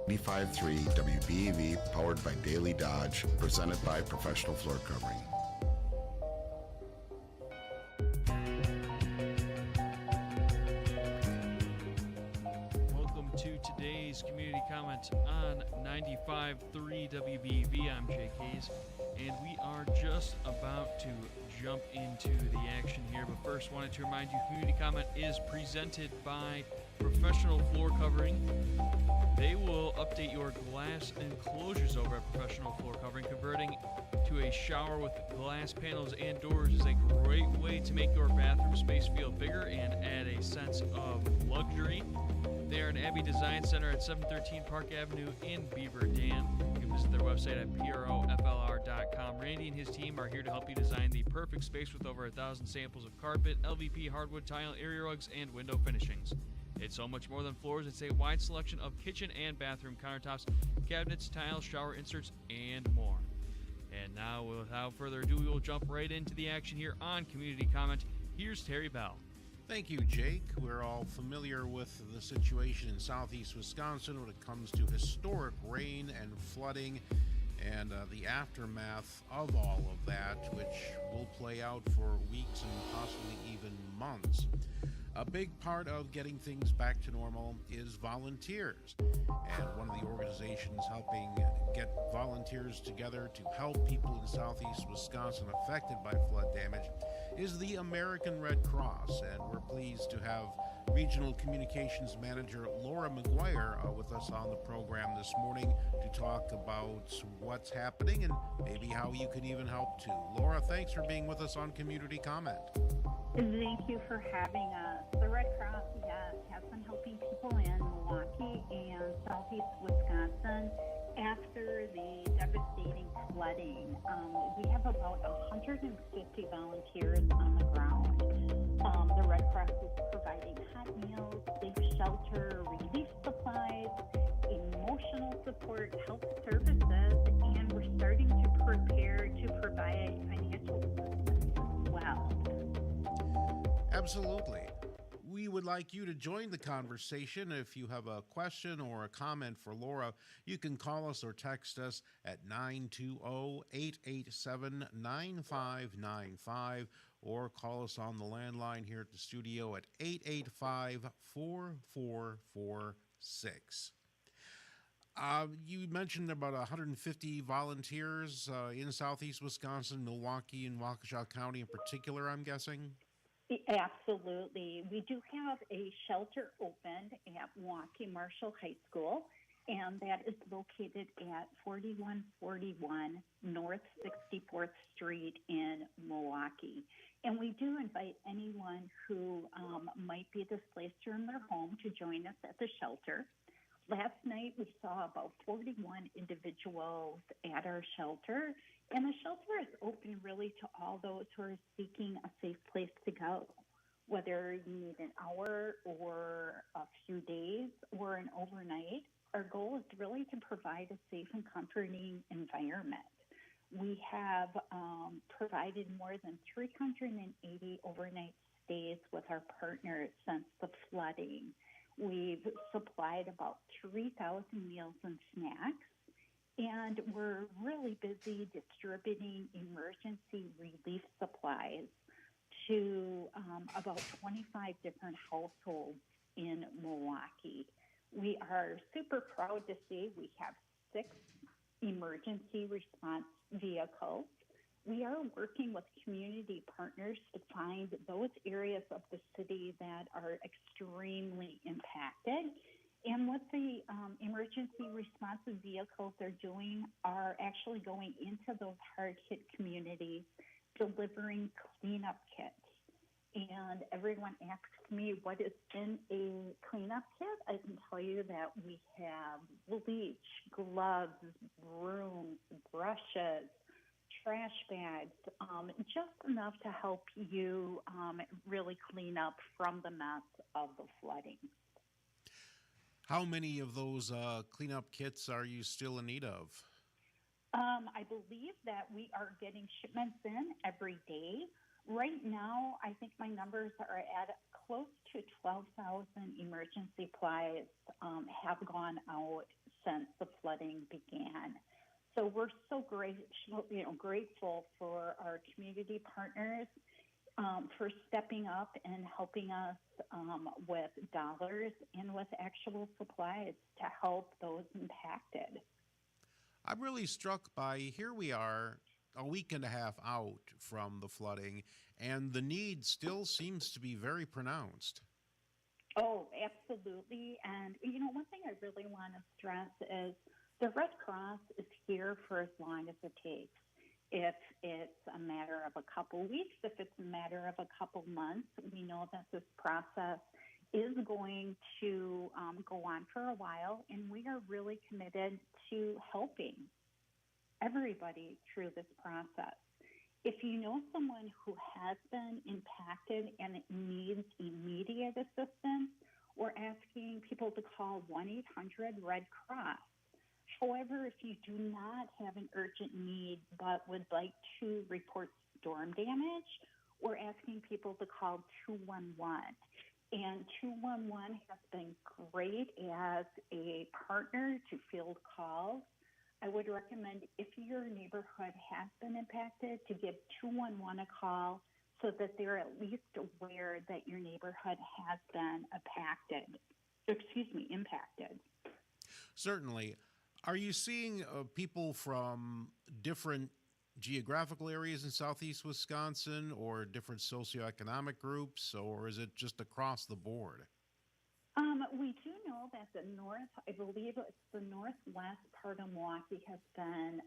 95.3 WBEV, powered by Daily Dodge, presented by Professional Floor Covering. Welcome to today's community comment on 95.3 WBEV. I'm Jake Hayes, and we are just about to jump into the action here. But first, wanted to remind you, community comment is presented by Professional Floor Covering. They will update your glass enclosures over at Professional Floor Covering. Converting to a shower with glass panels and doors is a great way to make your bathroom space feel bigger and add a sense of luxury. They are an Abbey Design Center at 713 Park Avenue in Beaver Dam. You can visit their website at proflr.com. Randy and his team are here to help you design the perfect space with over 1,000 samples of carpet, LVP, hardwood, tile, area rugs, and window finishings. It's so much more than floors. It's a wide selection of kitchen and bathroom countertops, cabinets, tiles, shower inserts, and more. And now, without further ado, we will jump right into the action here on Community Comment. Here's Terry Bell. Thank you, Jake. We're all familiar with the situation in southeast Wisconsin when it comes to historic rain and flooding and the aftermath of all of that, which will play out for weeks and possibly even months. A big part of getting things back to normal is volunteers. And one of the organizations helping get volunteers together to help people in southeast Wisconsin affected by flood damage is the American Red Cross. And we're pleased to have Regional Communications Manager Laura McGuire with us on the program this morning to talk about what's happening and maybe how you can even help too. Laura, thanks for being with us on Community Comment. Thank you for having us. The Red Cross, yes, has been helping people in Milwaukee and southeast Wisconsin after the devastating flooding. We have about 150 volunteers on the ground. The Red Cross is providing hot meals, safe shelter, relief supplies, emotional support, health services, and we're starting to prepare to provide financial assistance as well. Absolutely. We would like you to join the conversation. If you have a question or a comment for Laura, you can call us or text us at 920-887-9595 or call us on the landline here at the studio at 885-4446. You mentioned about 150 volunteers in southeast Wisconsin, Milwaukee and Waukesha County in particular, I'm guessing? Absolutely. We do have a shelter opened at Milwaukee Marshall High School, and that is located at 4141 North 64th Street in Milwaukee. And we do invite anyone who might be displaced from their home to join us at the shelter. Last night, we saw about 41 individuals at our shelter, and the shelter is open really to all those who are seeking a safe place to go, whether you need an hour or a few days or an overnight. Our goal is really to provide a safe and comforting environment. We have provided more than 380 overnight stays with our partners since the flooding. We've supplied about 3,000 meals and snacks, and we're really busy distributing emergency relief supplies to about 25 different households in Milwaukee. We are super proud to say we have 6 emergency response vehicles. We are working with community partners to find those areas of the city that are extremely impacted. And what the emergency response vehicles are doing are actually going into those hard-hit communities, delivering cleanup kits. And everyone asks me what is in a cleanup kit. I can tell you that we have bleach, gloves, brooms, brushes, trash bags, just enough to help you really clean up from the mess of the flooding. How many of those cleanup kits are you still in need of? I believe that we are getting shipments in every day. Right now, I think my numbers are at close to 12,000 emergency supplies have gone out since the flooding began. So we're so grateful for our community partners for stepping up and helping us with dollars and with actual supplies to help those impacted. I'm really struck by, here we are a week and a half out from the flooding, and the need still seems to be very pronounced. Oh, absolutely. And, one thing I really want to stress is the Red Cross is here for as long as it takes. If it's a matter of a couple weeks, if it's a matter of a couple months, we know that this process is going to go on for a while, and we are really committed to helping everybody through this process. If you know someone who has been impacted and needs immediate assistance, we're asking people to call 1-800-RED-CROSS. However, if you do not have an urgent need but would like to report storm damage, we're asking people to call 211. And 211 has been great as a partner to field calls. I would recommend, if your neighborhood has been impacted, to give 211 a call so that they're at least aware that your neighborhood has been impacted. Certainly. Are you seeing people from different geographical areas in southeast Wisconsin or different socioeconomic groups, or is it just across the board? We do know that the northwest part of Milwaukee has been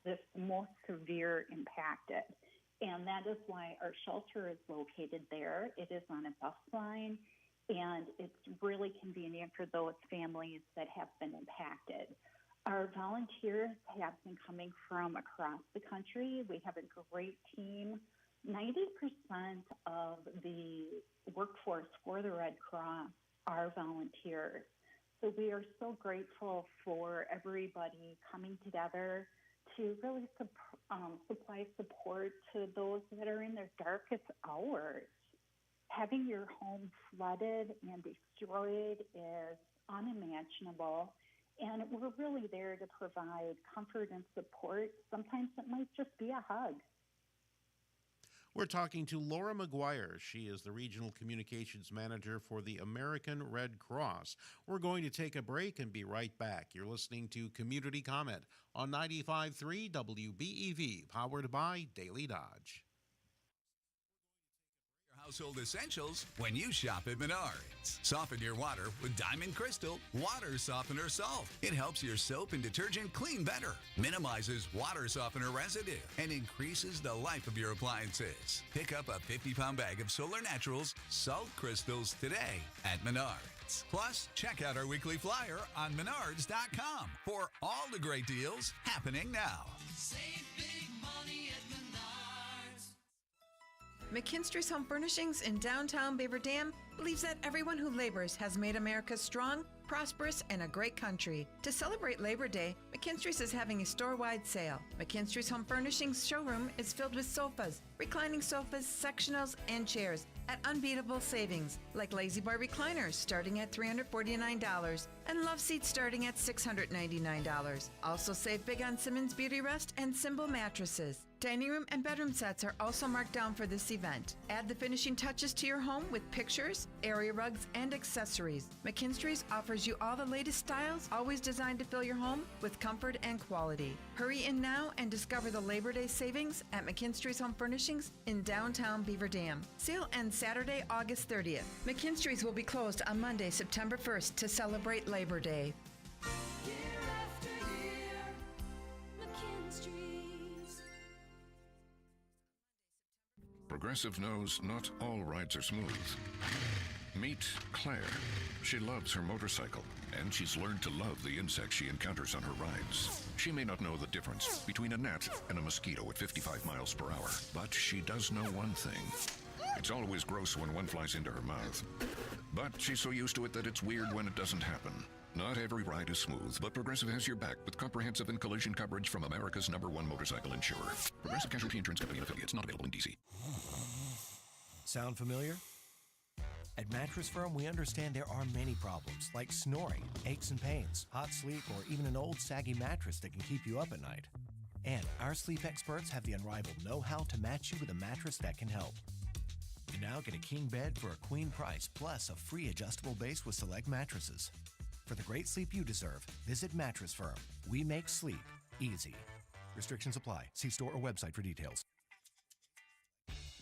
the most severe impacted. And that is why our shelter is located there. It is on a bus line, and it's really convenient for those families that have been impacted. Our volunteers have been coming from across the country. We have a great team. 90% of the workforce for the Red Cross are volunteers. So we are so grateful for everybody coming together to really supply support to those that are in their darkest hours. Having your home flooded and destroyed is unimaginable, and we're really there to provide comfort and support. Sometimes it might just be a hug. We're talking to Laura McGuire. She is the Regional Communications Manager for the American Red Cross. We're going to take a break and be right back. You're listening to Community Comment on 95.3 WBEV, powered by Daily Dodge. Household essentials when you shop at Menards. Soften your water with Diamond Crystal Water Softener Salt. It helps your soap and detergent clean better, minimizes water softener residue, and increases the life of your appliances. Pick up a 50-pound bag of Solar Naturals Salt Crystals today at Menards. Plus, check out our weekly flyer on Menards.com for all the great deals happening now. Save big money at Menards. McKinstry's Home Furnishings in downtown Beaver Dam believes that everyone who labors has made America strong, prosperous, and a great country. To celebrate Labor Day, McKinstry's is having a store-wide sale. McKinstry's Home Furnishings showroom is filled with sofas, reclining sofas, sectionals, and chairs at unbeatable savings, like Lazy Boy recliners starting at $349 and love seats starting at $699. Also save big on Simmons Beauty Rest and Symbol mattresses. Dining room and bedroom sets are also marked down for this event. Add the finishing touches to your home with pictures, area rugs, and accessories. McKinstry's offers you all the latest styles, always designed to fill your home with comfort and quality. Hurry in now and discover the Labor Day savings at McKinstry's Home Furnishings in downtown Beaver Dam. Sale ends Saturday, August 30th. McKinstry's will be closed on Monday, September 1st to celebrate Labor Day. Year after year, McKinstry's. Progressive knows not all rides are smooth. Meet Claire. She loves her motorcycle, and she's learned to love the insects she encounters on her rides. She may not know the difference between a gnat and a mosquito at 55 miles per hour, but she does know one thing. It's always gross when one flies into her mouth. But she's so used to it that it's weird when it doesn't happen. Not every ride is smooth, but Progressive has your back with comprehensive and collision coverage from America's #1 motorcycle insurer. Progressive Casualty Insurance Company and affiliates, not available in D.C. Sound familiar? At Mattress Firm, we understand there are many problems like snoring, aches and pains, hot sleep, or even an old saggy mattress that can keep you up at night. And our sleep experts have the unrivaled know-how to match you with a mattress that can help. You now get a king bed for a queen price, plus a free adjustable base with select mattresses. For the great sleep you deserve, visit Mattress Firm. We make sleep easy. Restrictions apply. See store or website for details.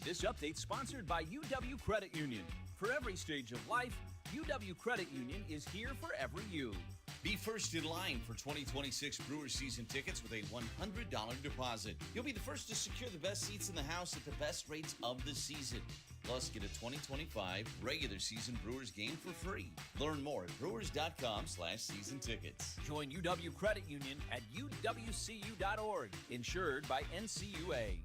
This update sponsored by UW Credit Union. For every stage of life, UW Credit Union is here for every you. Be first in line for 2026 Brewers season tickets with a $100 deposit. You'll be the first to secure the best seats in the house at the best rates of the season. Plus, get a 2025 regular season Brewers game for free. Learn more at brewers.com/season tickets. Join UW Credit Union at uwcu.org. Insured by NCUA.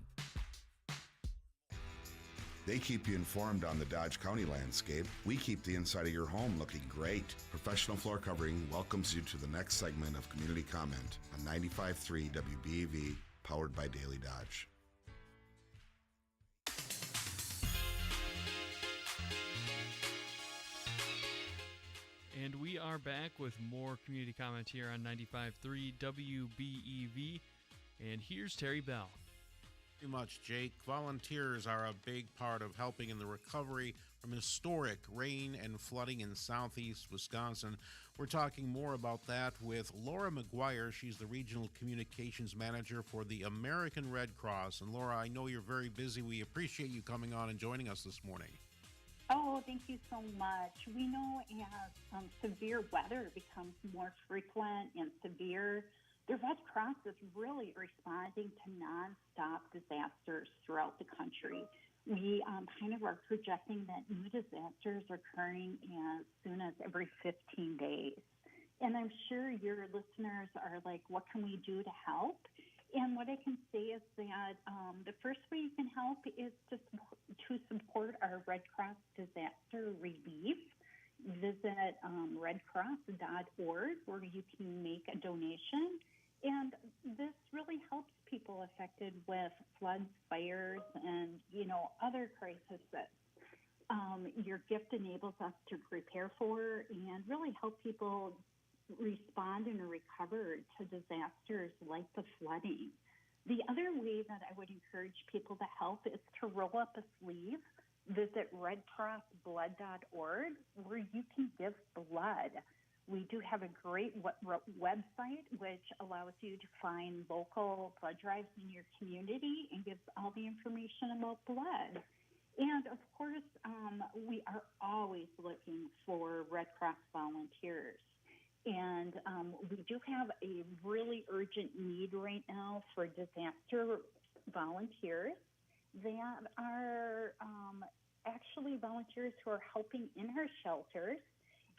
They keep you informed on the Dodge County landscape. We keep the inside of your home looking great. Professional Floor Covering welcomes you to the next segment of Community Comment on 95.3 WBEV, powered by Daily Dodge. And we are back with more Community Comment here on 95.3 WBEV. And here's Terry Bell. Too much, Jake. Volunteers are a big part of helping in the recovery from historic rain and flooding in southeast Wisconsin. We're talking more about that with Laura McGuire. She's the Regional Communications Manager for the American Red Cross. And Laura, I know you're very busy. We appreciate you coming on and joining us this morning. Oh, thank you so much. We know as severe weather becomes more frequent and severe, the Red Cross is really responding to nonstop disasters throughout the country. We kind of are projecting that new disasters are occurring as soon as every 15 days. And I'm sure your listeners are like, what can we do to help? And what I can say is that the first way you can help is to support our Red Cross disaster relief. Visit redcross.org where you can make a donation. And this really helps people affected with floods, fires, and, other crises. Your gift enables us to prepare for and really help people respond and recover to disasters like the flooding. The other way that I would encourage people to help is to roll up a sleeve. Visit redcrossblood.org where you can give blood. We do have a great website which allows you to find local blood drives in your community and gives all the information about blood. And, of course, we are always looking for Red Cross volunteers. And we do have a really urgent need right now for disaster volunteers that are actually volunteers who are helping in our shelters,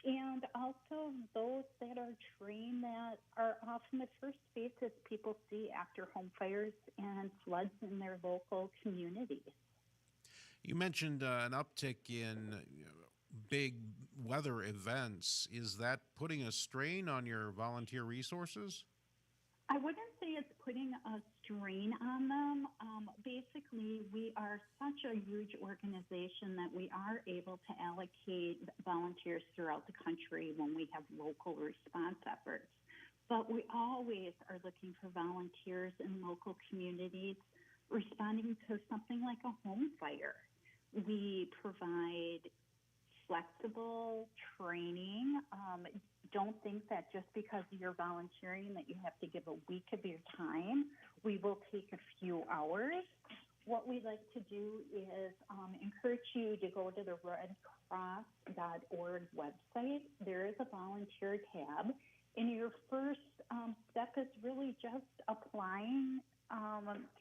and also those that are trained that are often the first faces people see after home fires and floods in their local communities. You mentioned an uptick in big weather events. Is that putting a strain on your volunteer resources? I wouldn't say it's putting a strain on them. Basically, we are such a huge organization that we are able to allocate volunteers throughout the country when we have local response efforts. But we always are looking for volunteers in local communities responding to something like a home fire. We provide flexible training. Don't think that just because you're volunteering that you have to give a week of your time. We will take a few hours. What we like to do is encourage you to go to the redcross.org website. There is a volunteer tab, and your first step is really just applying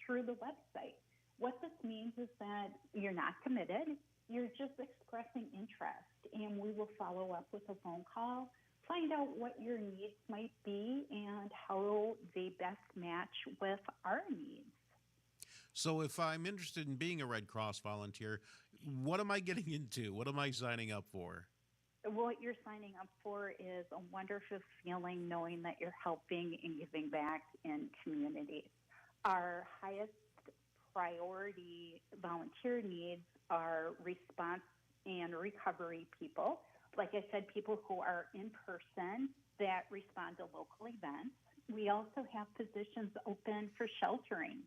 through the website. What this means is that you're not committed. You're just expressing interest, and we will follow up with a phone call, find out what your needs might be and how they best match with our needs. So if I'm interested in being a Red Cross volunteer, what am I getting into? What am I signing up for? What you're signing up for is a wonderful feeling knowing that you're helping and giving back in communities. Our highest priority volunteer needs are response and recovery people. Like I said, people who are in person that respond to local events. We also have positions open for sheltering,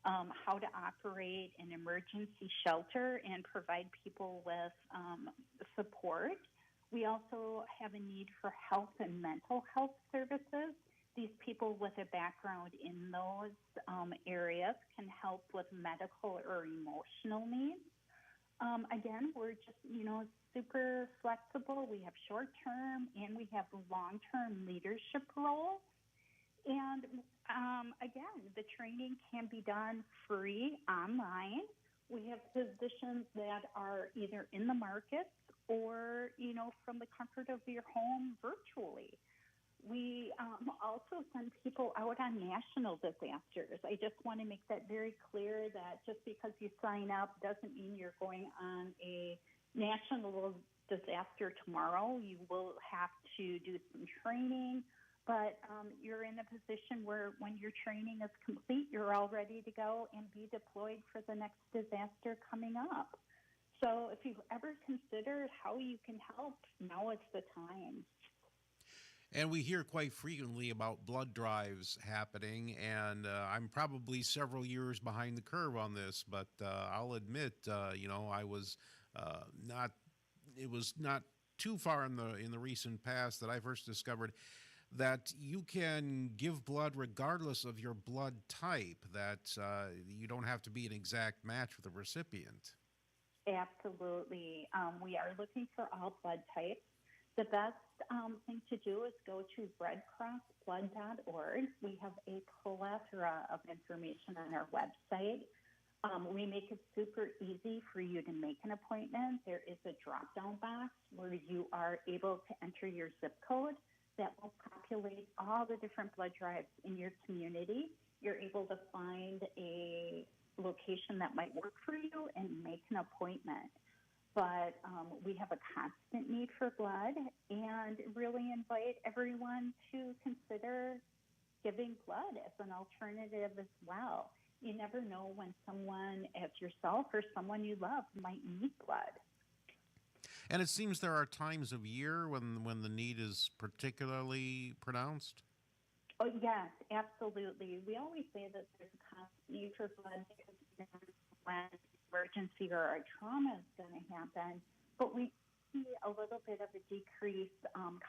how to operate an emergency shelter and provide people with support. We also have a need for health and mental health services. These people with a background in those areas can help with medical or emotional needs. Again, we're just, super flexible. We have short-term and we have long-term leadership roles. And again, the training can be done free online. We have positions that are either in the markets or, from the comfort of your home virtually. We also send people out on national disasters. I just want to make that very clear that just because you sign up doesn't mean you're going on a national disaster tomorrow. You will have to do some training, but you're in a position where when your training is complete, you're all ready to go and be deployed for the next disaster coming up. So if you've ever considered how you can help, now is the time. And we hear quite frequently about blood drives happening, and I'm probably several years behind the curve on this, but I'll admit, I was not. It was not too far in the recent past that I first discovered that you can give blood regardless of your blood type. That you don't have to be an exact match with the recipient. Absolutely, we are looking for all blood types. The best thing to do is go to redcrossblood.org. We have a plethora of information on our website. We make it super easy for you to make an appointment. There is a drop-down box where you are able to enter your zip code that will populate all the different blood drives in your community. You're able to find a location that might work for you and make an appointment. But we have a constant need for blood and really invite everyone to consider giving blood as an alternative as well. You never know when someone as yourself or someone you love might need blood. And it seems there are times of year when the need is particularly pronounced. Oh, yes, absolutely. We always say that there's a constant need for blood because when emergency or a trauma is going to happen, but we see a little bit of a decrease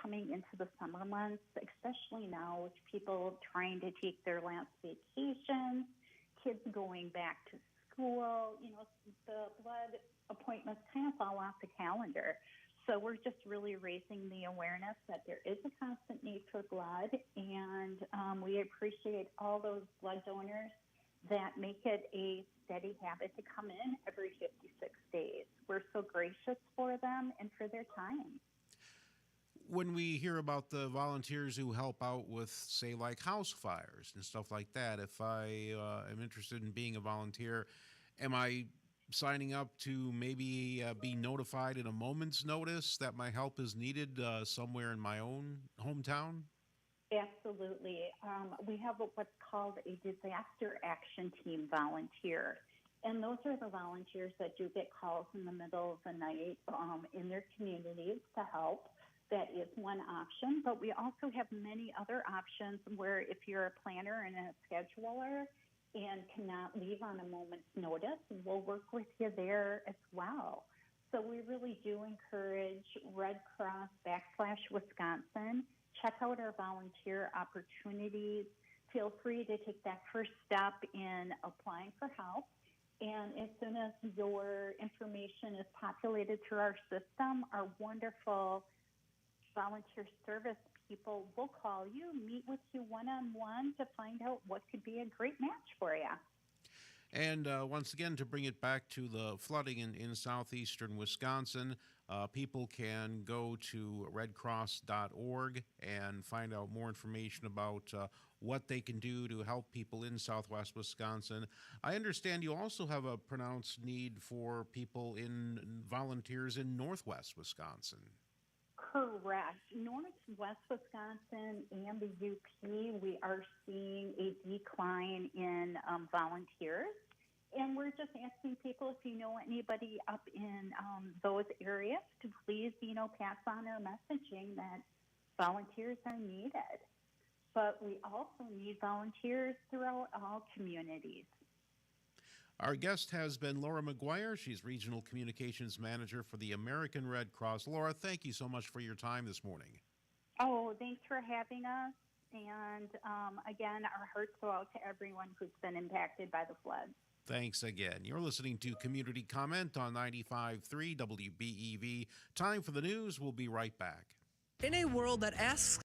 coming into the summer months, especially now with people trying to take their last vacations, kids going back to school. The blood appointments kind of fall off the calendar. So we're just really raising the awareness that there is a constant need for blood, and we appreciate all those blood donors that make it a steady habit to come in every 56 days. We're so gracious for them and for their time. When we hear about the volunteers who help out with, say, like house fires and stuff like that, if I am interested in being a volunteer, am I signing up to maybe be notified in a moment's notice that my help is needed somewhere in my own hometown? Absolutely. We have what's called a disaster action team volunteer. And those are the volunteers that do get calls in the middle of the night in their communities to help. That is one option. But we also have many other options where if you're a planner and a scheduler and cannot leave on a moment's notice, we'll work with you there as well. So we really do encourage Red Cross /Wisconsin. Check out our volunteer opportunities. Feel free to take that first step in applying for help. And as soon as your information is populated through our system, our wonderful volunteer service people will call you, meet with you one-on-one to find out what could be a great match for you. And once again, to bring it back to the flooding in southeastern Wisconsin, people can go to redcross.org and find out more information about what they can do to help people in southwest Wisconsin. I understand you also have a pronounced need for people volunteers in northwest Wisconsin. Correct. Northwest Wisconsin and the UP, we are seeing a decline in volunteers. And we're just asking people, if you know anybody up in those areas, to please, pass on our messaging that volunteers are needed. But we also need volunteers throughout all communities. Our guest has been Laura McGuire. She's Regional Communications Manager for the American Red Cross. Laura, thank you so much for your time this morning. Oh, thanks for having us. And again, our hearts go out to everyone who's been impacted by the floods. Thanks again. You're listening to Community Comment on 95.3 WBEV. Time for the news. We'll be right back. In a world that asks